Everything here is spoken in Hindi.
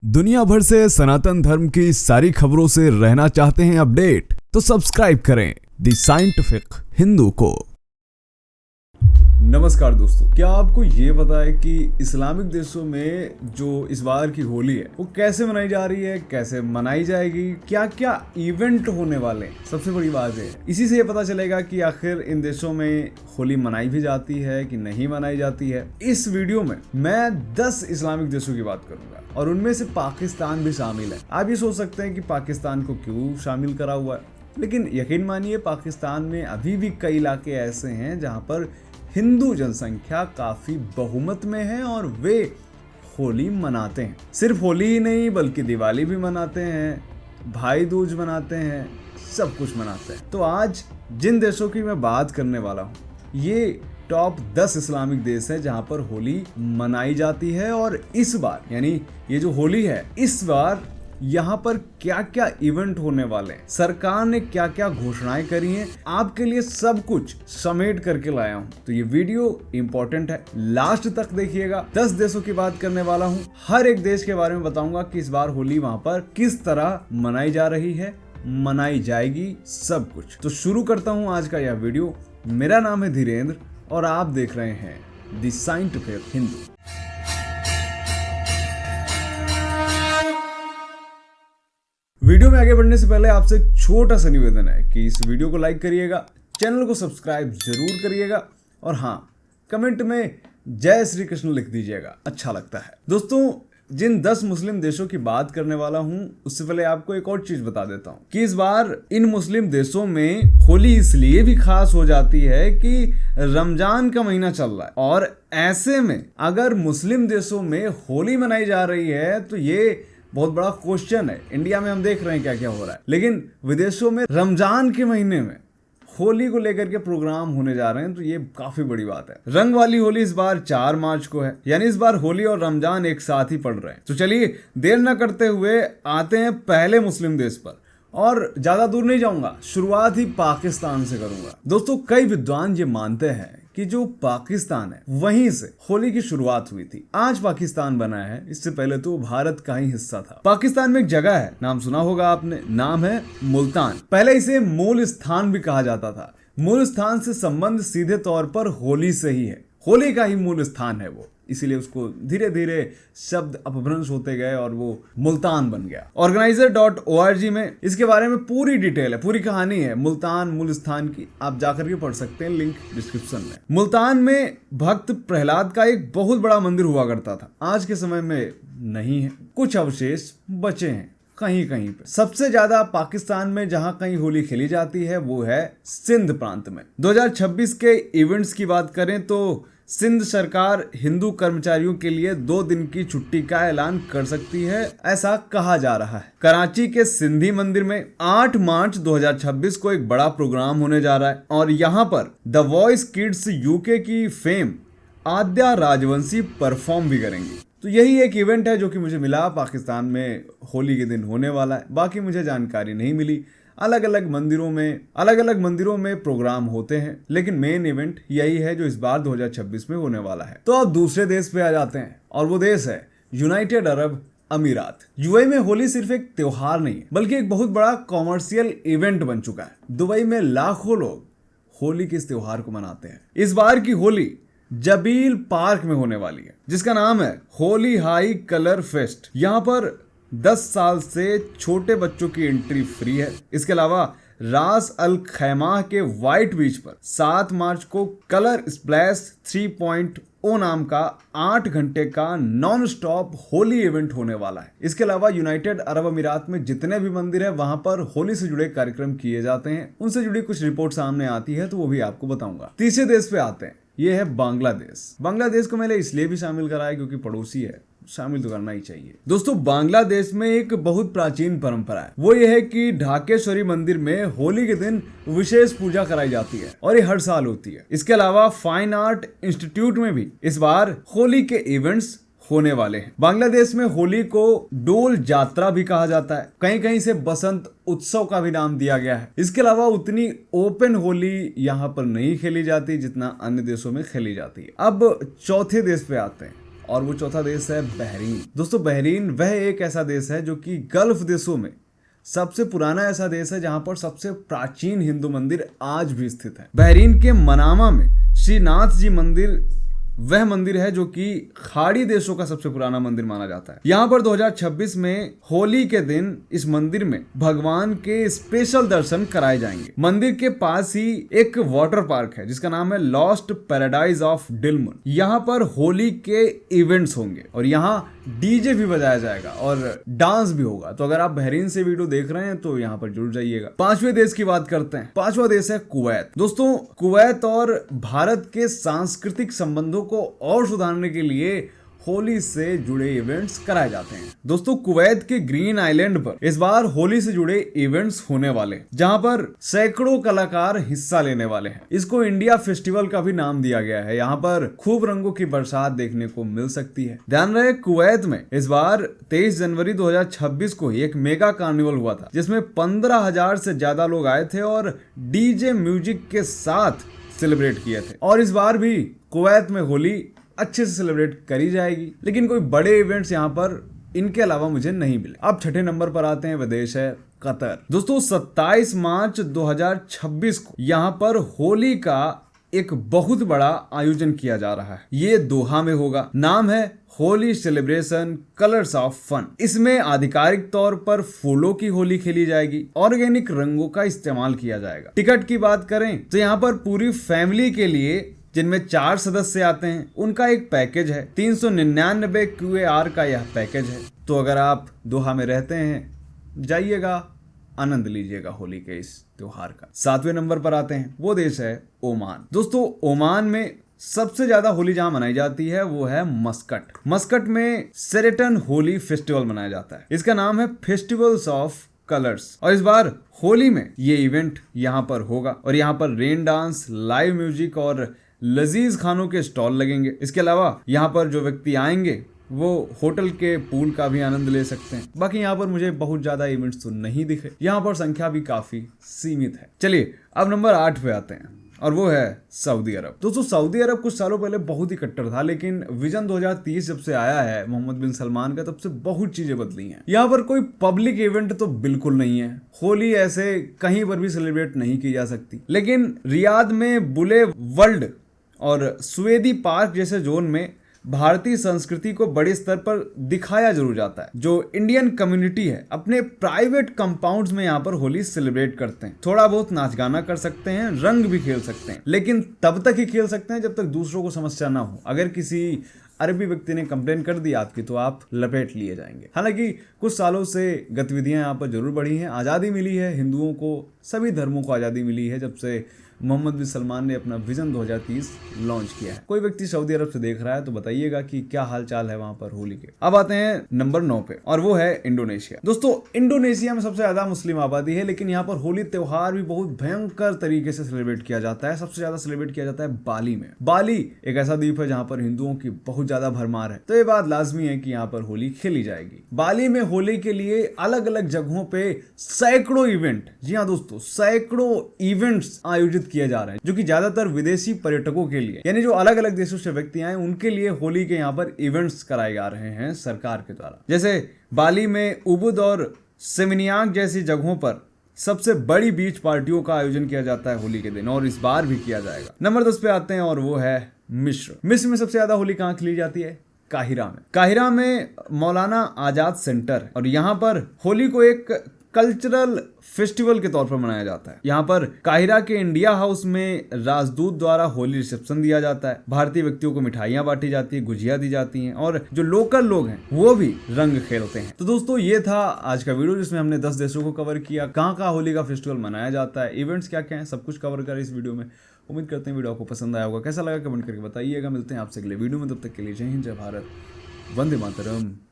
दुनिया भर से सनातन धर्म की सारी खबरों से रहना चाहते हैं अपडेट, तो सब्सक्राइब करें द साइंटिफिक हिंदू को। नमस्कार दोस्तों, क्या आपको ये पता है कि इस्लामिक देशों में जो इस बार की होली है वो कैसे मनाई जा रही है, कैसे मनाई जाएगी, क्या क्या इवेंट होने वाले हैं। सबसे बड़ी बात है इसी से ये पता चलेगा कि आखिर इन देशों में होली मनाई भी जाती है कि नहीं मनाई जाती है। इस वीडियो में मैं 10 इस्लामिक देशों की बात करूंगा और उनमें से पाकिस्तान भी शामिल है। आप ये सोच सकते हैं कि पाकिस्तान को क्यों शामिल करा हुआ है, लेकिन यकीन मानिए पाकिस्तान में अभी भी कई इलाके ऐसे हैं जहां पर हिंदू जनसंख्या काफी बहुमत में है और वे होली मनाते हैं। सिर्फ होली ही नहीं बल्कि दिवाली भी मनाते हैं, भाई दूज मनाते हैं, सब कुछ मनाते हैं। तो आज जिन देशों की मैं बात करने वाला हूँ ये टॉप 10 इस्लामिक देश है जहां पर होली मनाई जाती है। और इस बार यानी ये जो होली है इस बार यहाँ पर क्या क्या इवेंट होने वाले हैं, सरकार ने क्या क्या घोषणाएं करी हैं, आपके लिए सब कुछ समेट करके लाया हूँ। तो ये वीडियो इंपॉर्टेंट है, लास्ट तक देखिएगा। 10 देशों की बात करने वाला हूँ, हर एक देश के बारे में बताऊंगा कि इस बार होली वहां पर किस तरह मनाई जा रही है, मनाई जाएगी, सब कुछ। तो शुरू करता हूँ आज का यह वीडियो। मेरा नाम है धीरेन्द्र और आप देख रहे हैं द साइंटिफिक हिंदू। वीडियो में आगे बढ़ने से पहले आपसे एक छोटा सा निवेदन है कि इस वीडियो को लाइक करिएगा, चैनल को सब्सक्राइब जरूर करिएगा और हाँ, कमेंट में जय श्री कृष्ण लिख दीजिएगा, अच्छा लगता है। दोस्तों, जिन 10 मुस्लिम देशों की बात करने वाला हूं उससे पहले आपको एक और चीज बता देता हूं कि इस बार इन मुस्लिम देशों में होली इसलिए भी खास हो जाती है कि रमजान का महीना चल रहा है और ऐसे में अगर मुस्लिम देशों में होली मनाई जा रही है तो ये बहुत बड़ा क्वेश्चन है। इंडिया में हम देख रहे हैं क्या क्या हो रहा है, लेकिन विदेशों में रमजान के महीने में होली को लेकर के प्रोग्राम होने जा रहे हैं, तो ये काफी बड़ी बात है। रंग वाली होली इस बार 4 मार्च को है, यानी इस बार होली और रमजान एक साथ ही पड़ रहे हैं। तो चलिए देर न करते हुए आते हैं पहले मुस्लिम देश पर और ज्यादा दूर नहीं जाऊंगा, शुरुआत ही पाकिस्तान से करूंगा। दोस्तों, कई विद्वान ये मानते हैं कि जो पाकिस्तान है वहीं से होली की शुरुआत हुई थी। आज पाकिस्तान बना है, इससे पहले तो भारत का ही हिस्सा था। पाकिस्तान में एक जगह है, नाम सुना होगा आपने, नाम है मुल्तान। पहले इसे मूल स्थान भी कहा जाता था। मूल स्थान से संबंध सीधे तौर पर होली से ही है, होली का ही मूल स्थान है वो, इसीलिए उसको धीरे धीरे शब्द अपभ्रंश होते गए और वो मुल्तान बन गया। organizer.org में इसके बारे में पूरी डिटेल है, पूरी कहानी है मुल्तान मूल स्थान की, आप जाकर के पढ़ सकते हैं, लिंक डिस्क्रिप्शन में। मुल्तान में भक्त प्रहलाद का एक बहुत बड़ा मंदिर हुआ करता था, आज के समय में नहीं है, कुछ अवशेष बचे हैं कहीं कहीं पे। सबसे ज्यादा पाकिस्तान में जहां कहीं होली खेली जाती है वो है सिंध प्रांत में। 2026 के इवेंट्स की बात करें तो सिंध सरकार हिंदू कर्मचारियों के लिए 2 दिन की छुट्टी का ऐलान कर सकती है, ऐसा कहा जा रहा है। कराची के सिंधी मंदिर में 8 मार्च 2026 को एक बड़ा प्रोग्राम होने जा रहा है और यहाँ पर द वॉइस किड्स यूके की फेम आद्या राजवंशी परफॉर्म भी करेंगी। तो यही एक इवेंट है जो कि मुझे मिला, पाकिस्तान में होली के दिन होने वाला है, बाकी मुझे जानकारी नहीं मिली। अलग अलग मंदिरों में प्रोग्राम होते हैं, लेकिन मेन इवेंट यही है जो इस बार 2026 में होने वाला है। तो अब दूसरे देश पे आ जाते हैं और वो देश है यूनाइटेड अरब अमीरात। यूएई में होली सिर्फ एक त्योहार नहीं है बल्कि एक बहुत बड़ा कॉमर्शियल इवेंट बन चुका है। दुबई में लाखों लोग होली के इस त्योहार को मनाते हैं। इस बार की होली जबील पार्क में होने वाली है, जिसका नाम है होली हाई कलर फेस्ट। यहाँ पर 10 साल से छोटे बच्चों की एंट्री फ्री है। इसके अलावा रास अल खैमा के व्हाइट बीच पर 7 मार्च को कलर स्प्लैश 3.0 नाम का 8 घंटे का नॉन स्टॉप होली इवेंट होने वाला है। इसके अलावा यूनाइटेड अरब अमीरात में जितने भी मंदिर है वहां पर होली से जुड़े कार्यक्रम किए जाते हैं। उनसे जुड़ी कुछ रिपोर्ट सामने आती है तो वो भी आपको बताऊंगा। तीसरे देश पे आते हैं, ये है बांग्लादेश। बांग्लादेश को मैंने इसलिए भी शामिल करा है क्योंकि पड़ोसी है, शामिल तो करना ही चाहिए। दोस्तों, बांग्लादेश में एक बहुत प्राचीन परंपरा है, वो ये है कि ढाकेश्वरी मंदिर में होली के दिन विशेष पूजा कराई जाती है और ये हर साल होती है। इसके अलावा फाइन आर्ट इंस्टीट्यूट में भी इस बार होली के इवेंट्स होने वाले हैं। बांग्लादेश में होली को डोल जात्रा भी कहा जाता है, कहीं कहीं से बसंत उत्सव का भी नाम दिया गया है। इसके अलावा उतनी ओपन होली यहाँ पर नहीं खेली जाती जितना अन्य देशों में खेली जाती है। अब चौथे देश पे आते हैं और वो चौथा देश है बहरीन। दोस्तों बहरीन वह एक ऐसा देश है जो कि गल्फ देशों में सबसे पुराना ऐसा देश है जहां पर सबसे प्राचीन हिंदू मंदिर आज भी स्थित है। बहरीन के मनामा में श्रीनाथ जी मंदिर वह मंदिर है जो कि खाड़ी देशों का सबसे पुराना मंदिर माना जाता है। यहाँ पर 2026 में होली के दिन इस मंदिर में भगवान के स्पेशल दर्शन कराए जाएंगे। मंदिर के पास ही एक वाटर पार्क है जिसका नाम है लॉस्ट पैराडाइज ऑफ डिलमुन। यहाँ पर होली के इवेंट्स होंगे और यहाँ डीजे भी बजाया जाएगा और डांस भी होगा। तो अगर आप बहरीन से वीडियो देख रहे हैं तो यहाँ पर जरूर जाइएगा। पांचवें देश की बात करते हैं। पांचवा देश है कुवैत। दोस्तों कुवैत और भारत के सांस्कृतिक संबंधों को और सुधारने के लिए होली से जुड़े इवेंट्स कराए जाते हैं। दोस्तों कुवैत के ग्रीन आइलैंड पर इस बार होली से जुड़े इवेंट्स होने वाले जहां पर सैकड़ों कलाकार हिस्सा लेने वाले हैं। इसको इंडिया फेस्टिवल का भी नाम दिया गया है। यहाँ पर खूब रंगों की बरसात देखने को मिल सकती है। ध्यान रहे कुवैत में इस बार 23 जनवरी 2026 को एक मेगा कार्निवल हुआ था जिसमें 15,000 से ज्यादा लोग आए थे और डीजे म्यूजिक के साथ सेलिब्रेट किए थे। और इस बार भी कुवैत में होली अच्छे से सेलिब्रेट करी जाएगी, लेकिन कोई बड़े इवेंट्स यहाँ पर इनके अलावा मुझे नहीं मिले। अब छठे नंबर पर आते हैं, वह देश है कतर। दोस्तों 27 मार्च 2026 को यहाँ पर होली का एक बहुत बड़ा आयोजन किया जा रहा है। ये दोहा में होगा। नाम है Holi celebration colours of fun. इसमें आधिकारिक तौर पर फूलों की होली खेली जाएगी, ऑर्गेनिक रंगों का इस्तेमाल किया जाएगा। टिकट की बात करें तो यहाँ पर पूरी फैमिली के लिए जिनमें 4 सदस्य आते हैं उनका एक पैकेज है। 399 QAR का यह पैकेज है। तो अगर आप दोहा में रहते हैं जाइएगा, आनंद लीजिएगा होली के इस त्योहार का। 7वें नंबर पर आते हैं, वो देश है ओमान। दोस्तों ओमान में सबसे ज्यादा होली जहां मनाई जाती है वो है मस्कट। मस्कट में सेरेटन होली फेस्टिवल मनाया जाता है। इसका नाम है फेस्टिवल्स ऑफ कलर्स और इस बार होली में ये इवेंट यहाँ पर होगा और यहाँ पर रेन डांस, लाइव म्यूजिक और लजीज खानों के स्टॉल लगेंगे। इसके अलावा यहाँ पर जो व्यक्ति आएंगे वो होटल के पूल का भी आनंद ले सकते हैं। बाकी यहाँ पर मुझे बहुत ज्यादा इवेंट्स तो नहीं दिखे। यहाँ पर संख्या भी काफी सीमित है। चलिए अब नंबर 8 पे आते हैं और वो है सऊदी अरब। दोस्तों सऊदी अरब कुछ सालों पहले बहुत ही कट्टर था, लेकिन विजन 2030 जब से आया है मोहम्मद बिन सलमान का, तब से बहुत चीजें बदली हैं। यहाँ पर कोई पब्लिक इवेंट तो बिल्कुल नहीं है। होली ऐसे कहीं पर भी सेलिब्रेट नहीं की जा सकती, लेकिन रियाद में बुले वर्ल्ड और स्वेदी पार्क जैसे जोन में भारतीय संस्कृति को बड़े स्तर पर दिखाया जरूर जाता है। जो इंडियन कम्युनिटी है अपने प्राइवेट कंपाउंड्स में यहाँ पर होली सेलिब्रेट करते हैं। थोड़ा बहुत नाच गाना कर सकते हैं, रंग भी खेल सकते हैं, लेकिन तब तक ही खेल सकते हैं जब तक दूसरों को समस्या ना हो। अगर किसी अरबी व्यक्ति ने कंप्लेन कर दी आपकी तो आप लपेट लिए जाएंगे। हालांकि कुछ सालों से गतिविधियां यहाँ पर जरूर बढ़ी हैं। आज़ादी मिली है हिंदुओं को, सभी धर्मों को आज़ादी मिली है जब से मोहम्मद बिन सलमान ने अपना विजन 2030 लॉन्च किया है। कोई व्यक्ति सऊदी अरब से देख रहा है तो बताइएगा कि क्या हालचाल है वहां पर होली के। अब आते हैं नंबर 9 पे और वो है इंडोनेशिया। दोस्तों इंडोनेशिया में सबसे ज्यादा मुस्लिम आबादी है, लेकिन यहाँ पर होली त्योहार भी बहुत भयंकर तरीके से सेलिब्रेट किया जाता है। सबसे ज्यादा सेलिब्रेट किया जाता है बाली में। बाली एक ऐसा द्वीप है जहाँ पर हिंदुओं की बहुत ज्यादा भरमार है, तो ये बात लाजमी है कि यहाँ पर होली खेली जाएगी। बाली में होली के लिए अलग अलग जगहों पे सैकड़ों इवेंट, जी हाँ दोस्तों सैकड़ों इवेंट्स आयोजित किए जा रहे हैं, जो कि ज्यादातर विदेशी पर्यटकों के लिए, यानी जो अलग अलग देशों से व्यक्ति आए उनके लिए होली के यहाँ पर इवेंट्स कराए जा रहे हैं सरकार के द्वारा। जैसे बाली में उबुद और सेमिनियांग जैसी जगहों पर सबसे बड़ी बीच पार्टियों का आयोजन किया जाता है होली के दिन, और इस बार भी किया जाएगा। नंबर 10 पे आते हैं और वो है मिस्र। मिस्र में सबसे ज्यादा होली कहाँ खेली जाती है? काहिरा में। काहिरा में मौलाना आजाद सेंटर है और यहाँ पर होली को एक कल्चरल फेस्टिवल के तौर पर मनाया जाता है। यहाँ पर काहिरा के इंडिया हाउस में राजदूत द्वारा होली रिसेप्शन दिया जाता है। भारतीय व्यक्तियों को मिठाइयाँ बांटी जाती है, गुजिया दी जाती हैं और जो लोकल लोग हैं वो भी रंग खेलते हैं। तो दोस्तों ये था आज का वीडियो जिसमें हमने 10 देशों को कवर किया, कहाँ कहाँ होली का फेस्टिवल मनाया जाता है, इवेंट्स क्या क्या हैं, सब कुछ कवर कर इस वीडियो में। उम्मीद करते हैं वीडियो आपको पसंद आया होगा। कैसा लगा कमेंट करके बताइएगा। मिलते हैं आपसे अगले वीडियो में, तब तक के लिए जय हिंद, जय भारत, वंदे मातरम।